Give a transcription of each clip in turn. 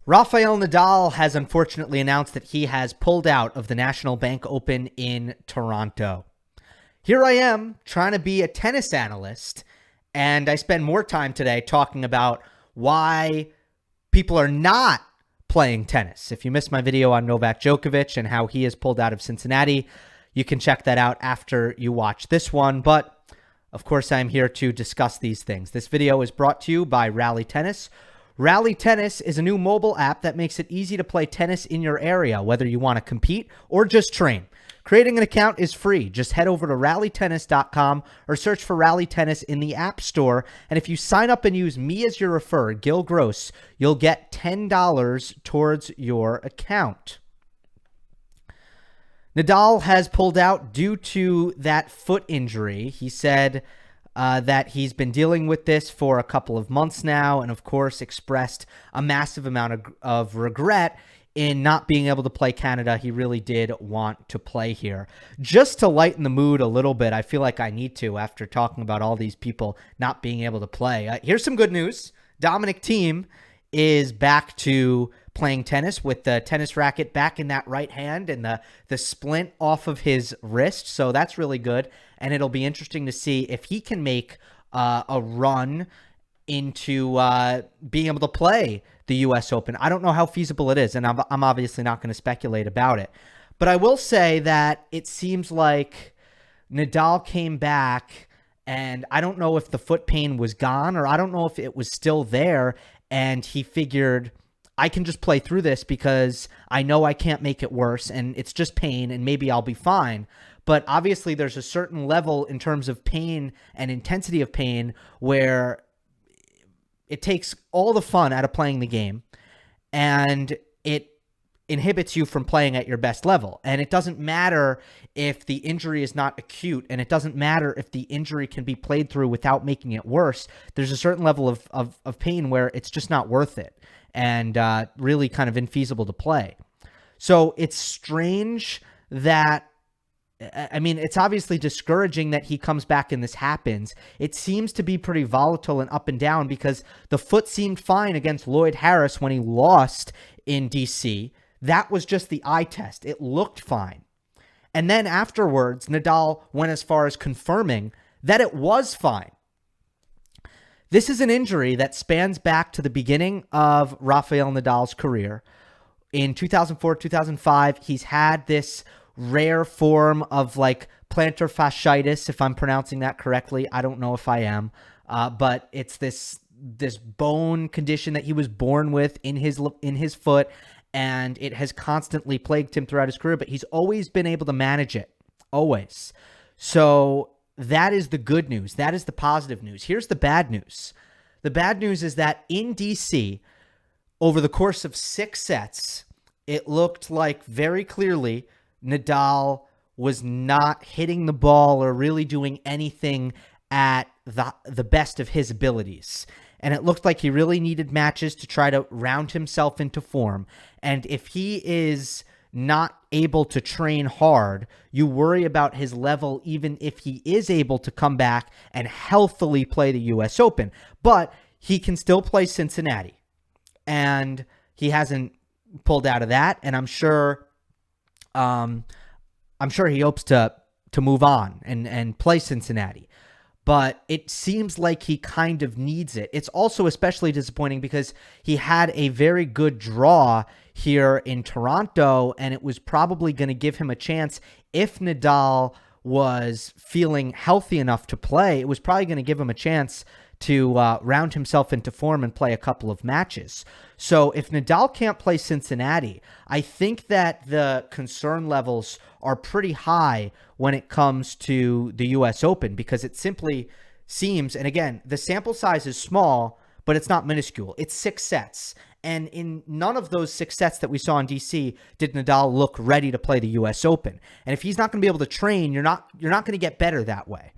Rafael Nadal has unfortunately announced that he has pulled out of the National Bank Open in Toronto. Here I am trying to be a tennis analyst, and I spend more time today talking about why people are not playing tennis. If you missed my video on Novak Djokovic and how he has pulled out of Cincinnati, you can check that out after you watch this one. But of course, I'm here to discuss these things. This video is brought to you by Rally Tennis. Rally Tennis is a new mobile app that makes it easy to play tennis in your area, whether you want to compete or just train. Creating an account is free. Just head over to rallytennis.com or search for Rally Tennis in the App Store. And if you sign up and use me as your referrer, Gill Gross, you'll get $10 towards your account. Nadal has pulled out due to that foot injury. He said that he's been dealing with this for a couple of months now, and of course expressed a massive amount of regret in not being able to play Canada. He really did want to play here. Just to lighten the mood a little bit, I feel like I need to after talking about all these people not being able to play. Here's some good news. Dominic Thiem is back to playing tennis with the tennis racket back in that right hand and the splint off of his wrist. So that's really good. And it'll be interesting to see if he can make a run into being able to play the U.S. Open. I don't know how feasible it is, and I'm obviously not going to speculate about it. But I will say that it seems like Nadal came back, and I don't know if the foot pain was gone or I don't know if it was still there, and he figured, I can just play through this because I know I can't make it worse, and it's just pain, and maybe I'll be fine. But obviously there's a certain level in terms of pain and intensity of pain where it takes all the fun out of playing the game, and it inhibits you from playing at your best level. And it doesn't matter if the injury is not acute, and it doesn't matter if the injury can be played through without making it worse. There's a certain level of pain where it's just not worth it and really kind of infeasible to play. So it's strange that, I mean, it's obviously discouraging that he comes back and this happens. It seems to be pretty volatile and up and down because the foot seemed fine against Lloyd Harris when he lost in DC. That was just the eye test. It looked fine. And then afterwards, Nadal went as far as confirming that it was fine. This is an injury that spans back to the beginning of Rafael Nadal's career. In 2004, 2005, he's had this rare form of like plantar fasciitis, if I'm pronouncing that correctly. I don't know if I am, but it's this bone condition that he was born with in his foot, and it has constantly plagued him throughout his career, but he's always been able to manage it, always. So that is the good news. That is the positive news. Here's the bad news. The bad news is that in DC, over the course of 6 sets, it looked like very clearly Nadal was not hitting the ball or really doing anything at the best of his abilities. And it looked like he really needed matches to try to round himself into form. And if he is not able to train hard, you worry about his level even if he is able to come back and healthily play the U.S. Open. But he can still play Cincinnati. And he hasn't pulled out of that. And I'm sure he hopes to move on and play Cincinnati, but it seems like he kind of needs it. It's also especially disappointing because he had a very good draw here in Toronto, and it was probably going to give him a chance if Nadal was feeling healthy enough to play. It was probably going to give him a chance to round himself into form and play a couple of matches. So if Nadal can't play Cincinnati, I think that the concern levels are pretty high when it comes to the U.S. Open, because it simply seems, and again, the sample size is small, but it's not minuscule. It's 6 sets. And in none of those 6 sets that we saw in DC did Nadal look ready to play the U.S. Open. And if he's not going to be able to train, you're not going to get better that way,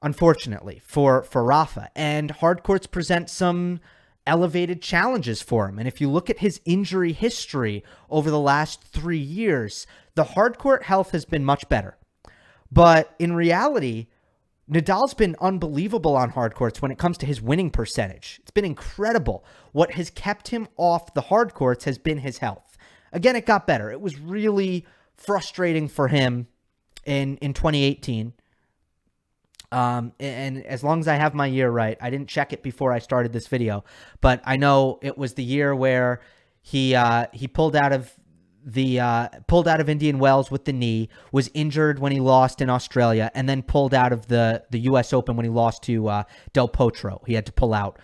unfortunately, for Rafa. And hard courts present some elevated challenges for him. And if you look at his injury history over the last 3 years, the hard court health has been much better. But in reality, Nadal's been unbelievable on hard courts when it comes to his winning percentage. It's been incredible. What has kept him off the hard courts has been his health. Again, it got better. It was really frustrating for him in 2018. And as long as I have my year right, I didn't check it before I started this video, but I know it was the year where he pulled out of Indian Wells with the knee, was injured when he lost in Australia, and then pulled out of the U.S. Open when he lost to Del Potro. He had to pull out.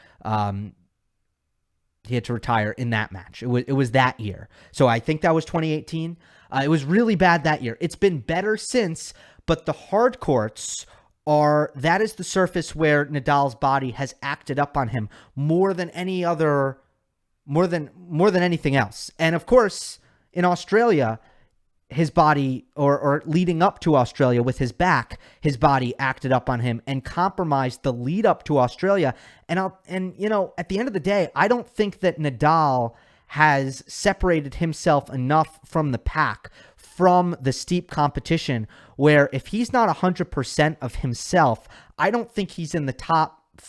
He had to retire in that match. It was that year. So I think that was 2018. It was really bad that year. It's been better since, but the hard courts that is the surface where Nadal's body has acted up on him more than anything else. And of course, in Australia, his body, or leading up to Australia with his back, his body acted up on him and compromised the lead up to Australia. And at the end of the day, I don't think that Nadal has separated himself enough from the pack, from the steep competition, where if he's not 100% of himself, I don't think he's in the top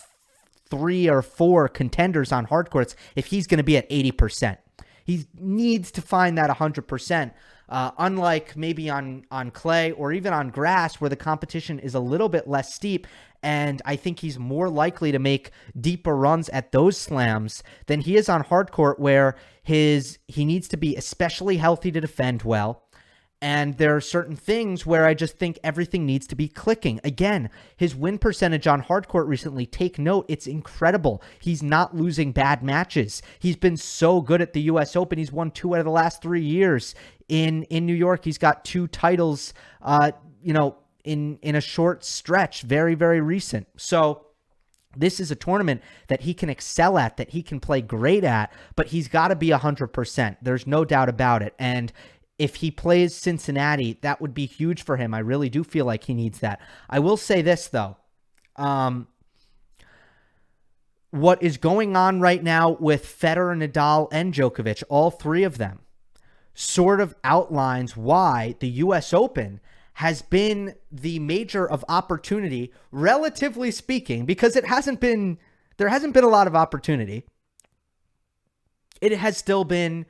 3 or 4 contenders on hard courts if he's going to be at 80%. He needs to find that 100%, unlike maybe on clay or even on grass where the competition is a little bit less steep. And I think he's more likely to make deeper runs at those slams than he is on hard court, where he needs to be especially healthy to defend well. And there are certain things where I just think everything needs to be clicking. Again, his win percentage on hard court recently, take note, it's incredible. He's not losing bad matches. He's been so good at the U.S. Open. He's won 2 out of the last 3 years. In New York, he's got 2 titles, in a short stretch, very, very recent. So this is a tournament that he can excel at, that he can play great at, but he's got to be 100%. There's no doubt about it. And if he plays Cincinnati, that would be huge for him. I really do feel like he needs that. I will say this, though. What is going on right now with Federer, Nadal, and Djokovic, all 3 of them, sort of outlines why the U.S. Open has been the major of opportunity, relatively speaking, because there hasn't been a lot of opportunity. It has still been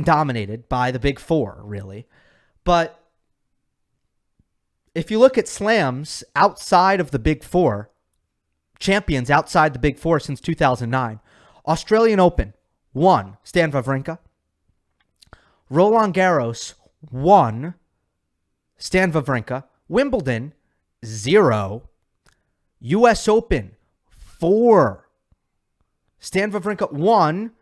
dominated by the big 4, really. But if you look at slams outside of the big 4, champions outside the big 4 since 2009, Australian Open, 1, Stan Wawrinka. Roland Garros, 1, Stan Wawrinka. Wimbledon, 0. U.S. Open, 4, Stan Wawrinka, 1.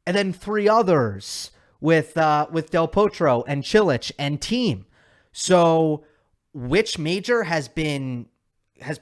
And then 3 others with Del Potro and Cilic and team. So which major has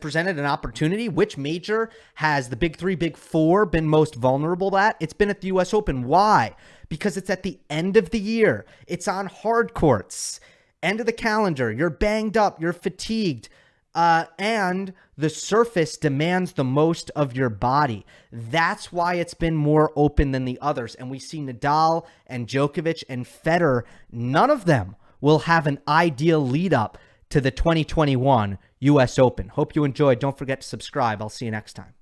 presented an opportunity? Which major has the big 3, big 4 been most vulnerable at? It's been at the U.S. Open. Why? Because it's at the end of the year. It's on hard courts. End of the calendar. You're banged up. You're fatigued. And the surface demands the most of your body. That's why it's been more open than the others. And we see Nadal and Djokovic and Federer, none of them will have an ideal lead up to the 2021 U.S. Open. Hope you enjoyed. Don't forget to subscribe. I'll see you next time.